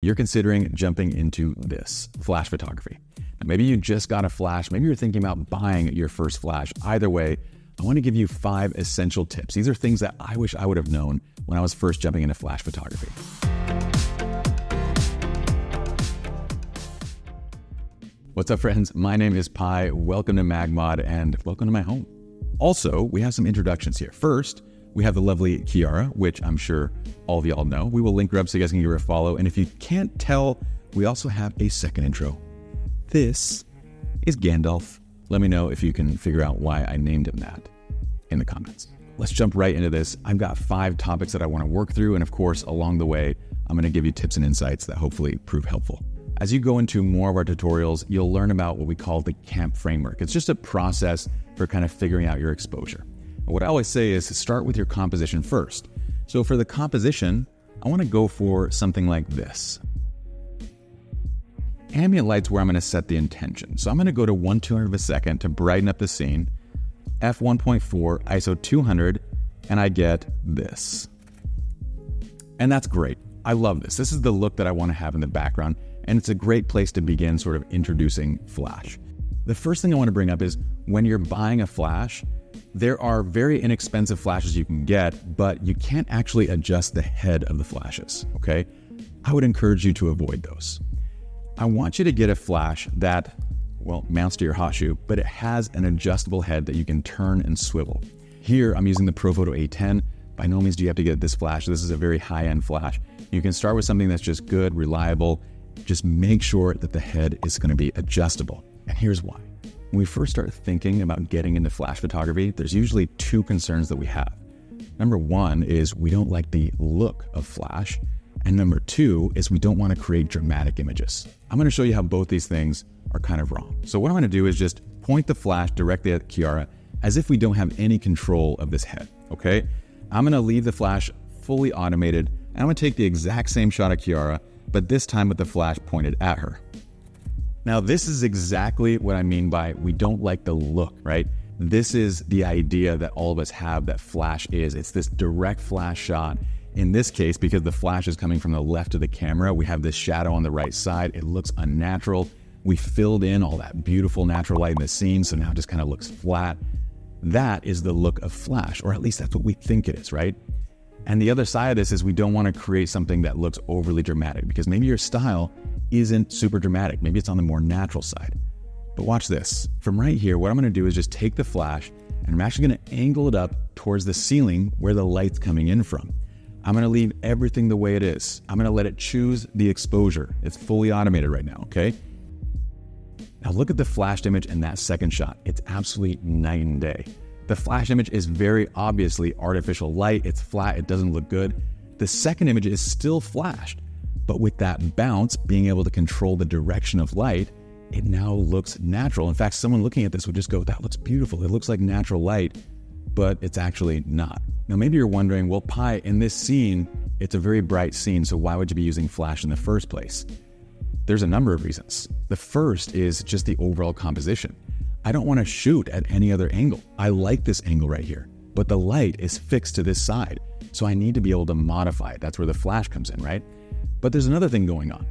You're considering jumping into this, flash photography. Now, maybe you just got a flash, maybe you're thinking about buying your first flash. Either way, I want to give you 5 essential tips. These are things that I wish I would have known when I was first jumping into flash photography. What's up, friends? My name is Pye. Welcome to MagMod and welcome to my home. Also, we have some introductions here. First, we have the lovely Kiara, which I'm sure all of y'all know. We will link her up so you guys can give her a follow. And if you can't tell, we also have a second intro. This is Gandalf. Let me know if you can figure out why I named him that in the comments. Let's jump right into this. I've got 5 topics that I want to work through. And of course, along the way, I'm going to give you tips and insights that hopefully prove helpful. As you go into more of our tutorials, you'll learn about what we call the CAMP framework. It's just a process for kind of figuring out your exposure. What I always say is start with your composition first. So for the composition, I want to go for something like this. Ambient light's where I'm going to set the intention. So I'm going to go to 1/200 of a second to brighten up the scene, f1.4, ISO 200, and I get this. And that's great. I love this. This is the look that I want to have in the background, and it's a great place to begin sort of introducing flash. The first thing I want to bring up is when you're buying a flash, there are very inexpensive flashes you can get, but you can't actually adjust the head of the flashes, okay? I would encourage you to avoid those. I want you to get a flash that, well, mounts to your hot shoe, but it has an adjustable head that you can turn and swivel. Here, I'm using the ProPhoto A10. By no means do you have to get this flash. This is a very high-end flash. You can start with something that's just good, reliable. Just make sure that the head is going to be adjustable. And here's why. When we first start thinking about getting into flash photography, there's usually 2 concerns that we have. Number 1 is we don't like the look of flash. And number 2 is we don't want to create dramatic images. I'm going to show you how both these things are kind of wrong. So what I'm going to do is just point the flash directly at Kiara as if we don't have any control of this head, okay? I'm going to leave the flash fully automated, and I'm going to take the exact same shot of Kiara, but this time with the flash pointed at her. Now, this is exactly what I mean by we don't like the look, right? This is the idea that all of us have that flash is. It's this direct flash shot. In this case, because the flash is coming from the left of the camera, we have this shadow on the right side. It looks unnatural. We filled in all that beautiful natural light in the scene, so now it just kind of looks flat. That is the look of flash, or at least that's what we think it is, right? And the other side of this is we don't want to create something that looks overly dramatic because maybe your style isn't super dramatic. Maybe it's on the more natural side. But watch this. From right here, what I'm going to do is just take the flash and I'm actually going to angle it up towards the ceiling where the light's coming in from. I'm going to leave everything the way it is. I'm going to let it choose the exposure. It's fully automated right now, okay? Now look at the flashed image in that second shot. It's absolutely night and day. The flash image is very obviously artificial light. It's flat. It doesn't look good. The second image is still flashed, but with that bounce, being able to control the direction of light, it now looks natural. In fact, someone looking at this would just go, that looks beautiful. It looks like natural light, but it's actually not. Now, maybe you're wondering, well, Pye, in this scene, it's a very bright scene, so why would you be using flash in the first place? There's a number of reasons. The first is just the overall composition. I don't want to shoot at any other angle. I like this angle right here, but the light is fixed to this side, so I need to be able to modify it. That's where the flash comes in, right? But there's another thing going on.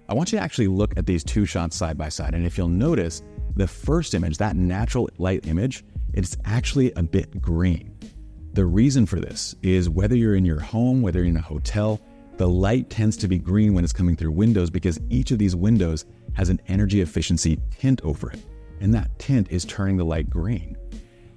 I want you to actually look at these 2 shots side by side, and if you'll notice, the first image, that natural light image, it's actually a bit green. The reason for this is whether you're in your home, whether you're in a hotel, the light tends to be green when it's coming through windows because each of these windows has an energy efficiency tint over it. And that tint is turning the light green.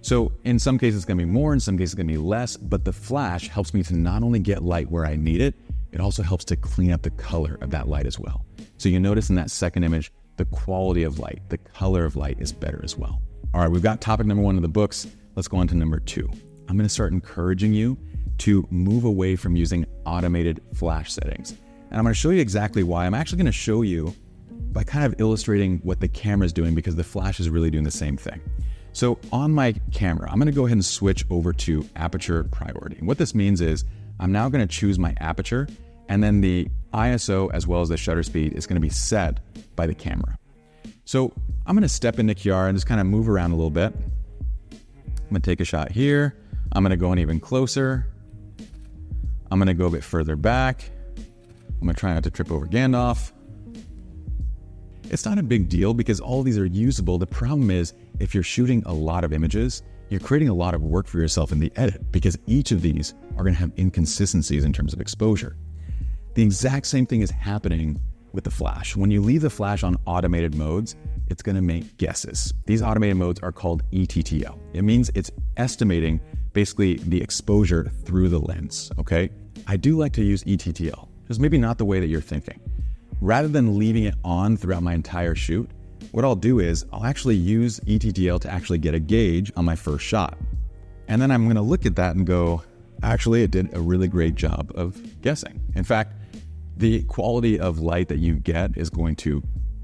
So in some cases it's going to be more, in some cases it's going to be less, but the flash helps me to not only get light where I need it, it also helps to clean up the color of that light as well. So you notice in that second image, the quality of light, the color of light is better as well. All right, we've got topic number 1 in the books. Let's go on to number 2. I'm going to start encouraging you to move away from using automated flash settings. And I'm going to show you exactly why. I'm actually going to show you by kind of illustrating what the camera is doing because the flash is really doing the same thing. So on my camera, I'm going to go ahead and switch over to aperture priority. And what this means is I'm now going to choose my aperture, and then the ISO as well as the shutter speed is going to be set by the camera. So I'm going to step into Kiara and just kind of move around a little bit. I'm going to take a shot here. I'm going to go in even closer. I'm going to go a bit further back. I'm gonna try not to trip over Gandalf. It's not a big deal because all of these are usable. The problem is if you're shooting a lot of images, you're creating a lot of work for yourself in the edit because each of these are gonna have inconsistencies in terms of exposure. The exact same thing is happening with the flash. When you leave the flash on automated modes, it's gonna make guesses. These automated modes are called ETTL. It means it's estimating basically the exposure through the lens, okay? I do like to use ETTL, just maybe not the way that you're thinking. Rather than leaving it on throughout my entire shoot, what I'll do is I'll actually use ETTL to actually get a gauge on my first shot. And then I'm gonna look at that and go, actually, it did a really great job of guessing. In fact, the quality of light that you get is going to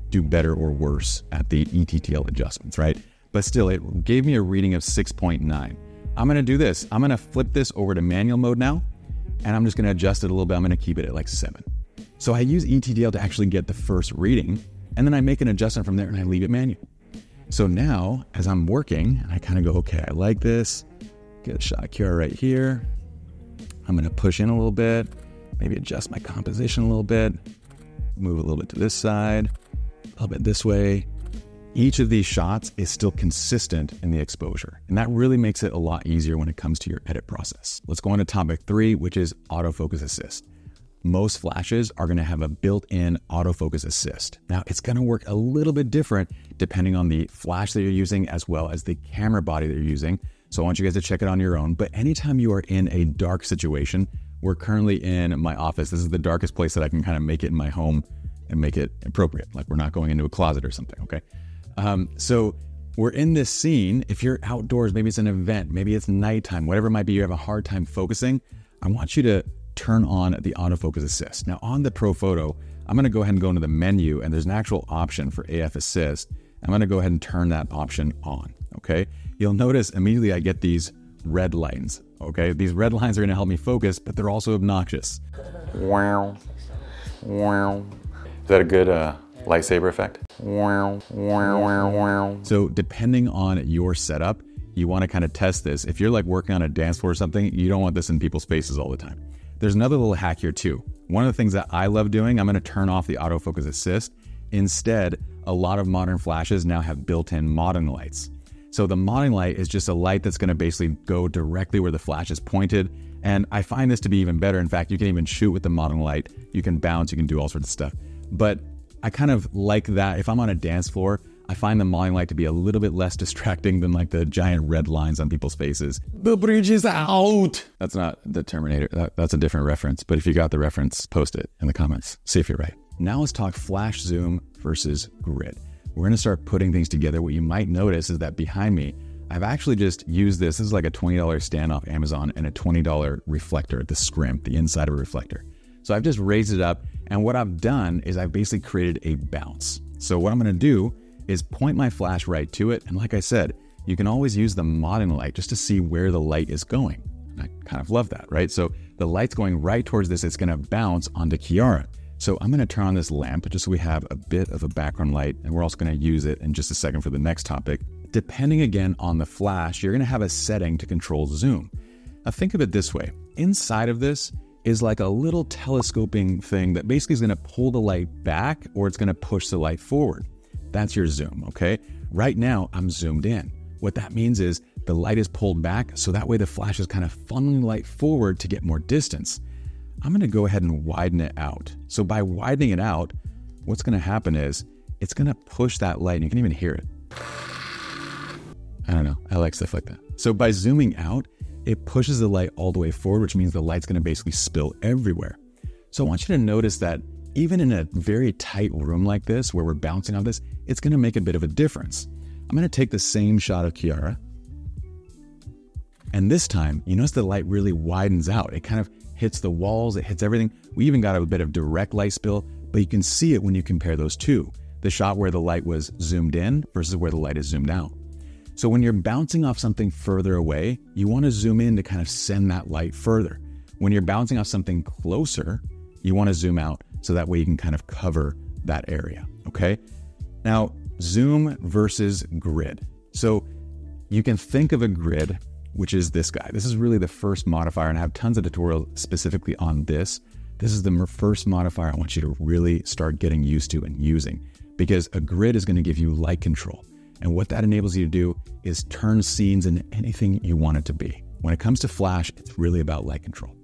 do better or worse at the ETTL adjustments, right? But still, it gave me a reading of 6.9. I'm gonna do this. I'm gonna flip this over to manual mode now, and I'm just gonna adjust it a little bit. I'm gonna keep it at like 7. So I use ETTL to actually get the first reading, and then I make an adjustment from there and I leave it manual. So now, as I'm working, I kind of go, okay, I like this. Get a shot of Kiara right here. I'm gonna push in a little bit, maybe adjust my composition a little bit, move a little bit to this side, a little bit this way. Each of these shots is still consistent in the exposure, and that really makes it a lot easier when it comes to your edit process. Let's go on to topic 3, which is autofocus assist. Most flashes are going to have a built-in autofocus assist. Now, it's going to work a little bit different depending on the flash that you're using as well as the camera body that you're using. So I want you guys to check it on your own. But anytime you are in a dark situation, we're currently in my office. This is the darkest place that I can kind of make it in my home and make it appropriate. Like we're not going into a closet or something, okay? So we're in this scene. If you're outdoors, maybe it's an event, maybe it's nighttime, whatever it might be, you have a hard time focusing. I want you to turn on the autofocus assist. Now on the Pro Photo, I'm gonna go ahead and go into the menu and there's an actual option for AF assist. I'm gonna go ahead and turn that option on, okay? You'll notice immediately I get these red lines, okay? These red lines are gonna help me focus, but they're also obnoxious. Wow, wow. Is that a good lightsaber effect? Wow, wow, wow, wow. So depending on your setup, you wanna kind of test this. If you're like working on a dance floor or something, you don't want this in people's faces all the time. There's another little hack here too. One of the things that I love doing, I'm gonna turn off the autofocus assist. Instead, a lot of modern flashes now have built-in modding lights. So the modding light is just a light that's gonna basically go directly where the flash is pointed. And I find this to be even better. In fact, you can even shoot with the modding light. You can bounce, you can do all sorts of stuff. But I kind of like that. If I'm on a dance floor, I find the modding light to be a little bit less distracting than like the giant red lines on people's faces. The bridge is out. That's not the Terminator. That's a different reference. But if you got the reference, post it in the comments. See if you're right. Now let's talk flash zoom versus grid. We're gonna start putting things together. What you might notice is that behind me, I've actually just used this. This is like a $20 stand off Amazon and a $20 reflector, the scrimp, the inside of a reflector. So I've just raised it up. And what I've done is I've basically created a bounce. So what I'm gonna do is point my flash right to it. And like I said, you can always use the modding light just to see where the light is going. And I kind of love that, right? So the light's going right towards this. It's gonna bounce onto Kiara. So I'm gonna turn on this lamp just so we have a bit of a background light, and we're also gonna use it in just a second for the next topic. Depending again on the flash, you're gonna have a setting to control zoom. Now think of it this way. Inside of this is like a little telescoping thing that basically is gonna pull the light back or it's gonna push the light forward. That's your zoom, okay? Right now, I'm zoomed in. What that means is the light is pulled back, so that way the flash is kind of funneling light forward to get more distance. I'm gonna go ahead and widen it out. So by widening it out, what's gonna happen is it's gonna push that light, and you can even hear it. I don't know, I like stuff like that. So by zooming out, it pushes the light all the way forward, which means the light's gonna basically spill everywhere. So I want you to notice that even in a very tight room like this, where we're bouncing off this, it's gonna make a bit of a difference. I'm gonna take the same shot of Kiara, and this time, you notice the light really widens out. It kind of hits the walls, it hits everything. We even got a bit of direct light spill, but you can see it when you compare those two. The shot where the light was zoomed in versus where the light is zoomed out. So when you're bouncing off something further away, you wanna zoom in to kind of send that light further. When you're bouncing off something closer, you wanna zoom out so that way you can kind of cover that area, okay? Now, zoom versus grid. So you can think of a grid, which is this guy. This is really the first modifier, and I have tons of tutorials specifically on this. this is the first modifier I want you to really start getting used to and using, because a grid is going to give you light control. And what that enables you to do is turn scenes into anything you want it to be. When it comes to Flash, it's really about light control.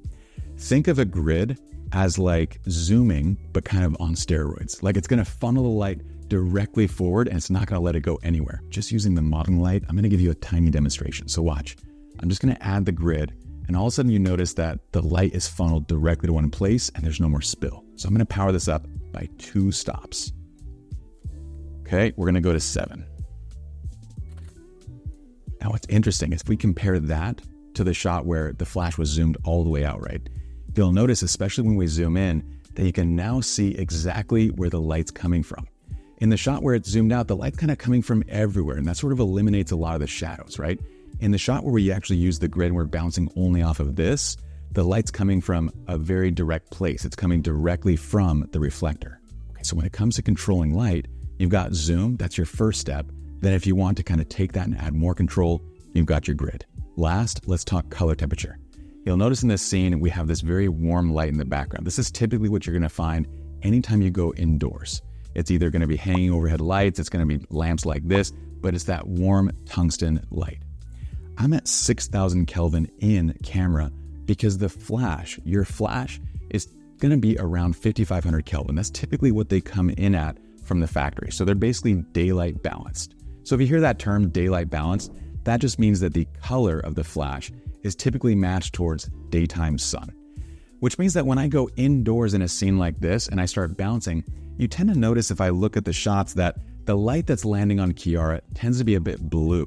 Think of a grid as like zooming, but kind of on steroids. Like it's going to funnel the light directly forward and it's not going to let it go anywhere. Just using the modeling light, I'm going to give you a tiny demonstration. So watch. I'm just going to add the grid, and all of a sudden you notice that the light is funneled directly to one place and there's no more spill. So I'm going to power this up by 2 stops. Okay, we're going to go to 7. Now what's interesting is if we compare that to the shot where the flash was zoomed all the way out, right? You'll notice, especially when we zoom in, that you can now see exactly where the light's coming from. In the shot where it's zoomed out, the light's kind of coming from everywhere, and that sort of eliminates a lot of the shadows, right? In the shot where we actually use the grid and we're bouncing only off of this, the light's coming from a very direct place. It's coming directly from the reflector. Okay, so when it comes to controlling light, you've got zoom, that's your first step. Then if you want to kind of take that and add more control, you've got your grid. Last, let's talk color temperature. You'll notice in this scene, we have this very warm light in the background. This is typically what you're going to find anytime you go indoors. It's either going to be hanging overhead lights, it's going to be lamps like this, but it's that warm tungsten light. I'm at 6,000 Kelvin in camera because the flash, your flash, is going to be around 5,500 Kelvin. That's typically what they come in at from the factory. So they're basically daylight balanced. So if you hear that term daylight balanced, that just means that the color of the flash is typically matched towards daytime sun, which means that when I go indoors in a scene like this and I start bouncing, you tend to notice if I look at the shots that the light that's landing on Kiara tends to be a bit blue.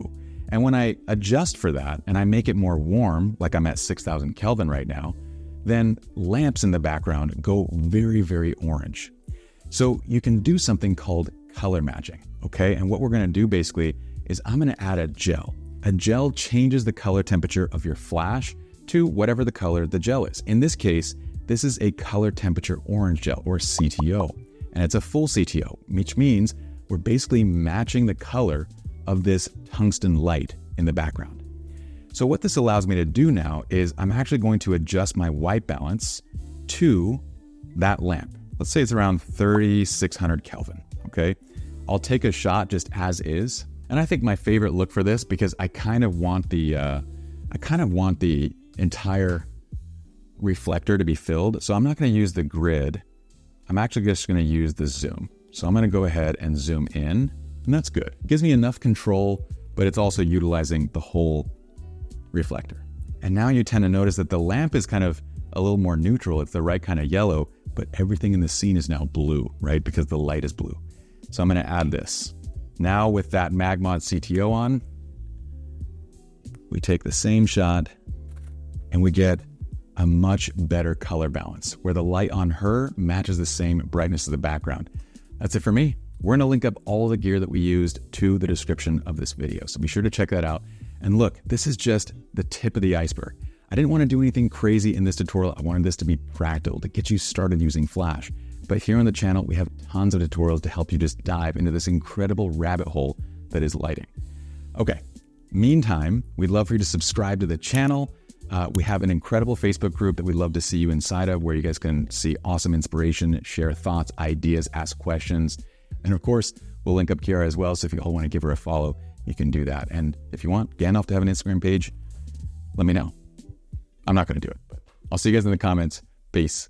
And when I adjust for that and I make it more warm, like I'm at 6,000 Kelvin right now, then lamps in the background go very, very orange. So you can do something called color matching, okay? And what we're gonna do basically is I'm gonna add a gel. A gel changes the color temperature of your flash to whatever the color the gel is. In this case, this is a color temperature orange gel, or CTO. And it's a full CTO, which means we're basically matching the color of this tungsten light in the background. So what this allows me to do now is I'm actually going to adjust my white balance to that lamp. Let's say it's around 3,600 Kelvin, okay? I'll take a shot just as is. And I think my favorite look for this, because I kind of want the entire reflector to be filled. So I'm not going to use the grid. I'm actually just going to use the zoom. So I'm going to go ahead and zoom in, and that's good. It gives me enough control, but it's also utilizing the whole reflector. And now you tend to notice that the lamp is kind of a little more neutral. It's the right kind of yellow, but everything in the scene is now blue, right? Because the light is blue. So I'm going to add this. Now with that MagMod CTO on, we take the same shot and we get a much better color balance where the light on her matches the same brightness of the background. That's it for me. We're going to link up all the gear that we used to the description of this video. So be sure to check that out. And look, this is just the tip of the iceberg. I didn't want to do anything crazy in this tutorial. I wanted this to be practical to get you started using Flash. But here on the channel, we have tons of tutorials to help you just dive into this incredible rabbit hole that is lighting. Okay, meantime, we'd love for you to subscribe to the channel. We have an incredible Facebook group that we'd love to see you inside of, where you guys can see awesome inspiration, share thoughts, ideas, ask questions. And of course, we'll link up Kiara as well. So if you all want to give her a follow, you can do that. And if you want Gandalf to have an Instagram page, let me know. I'm not going to do it, but I'll see you guys in the comments. Peace.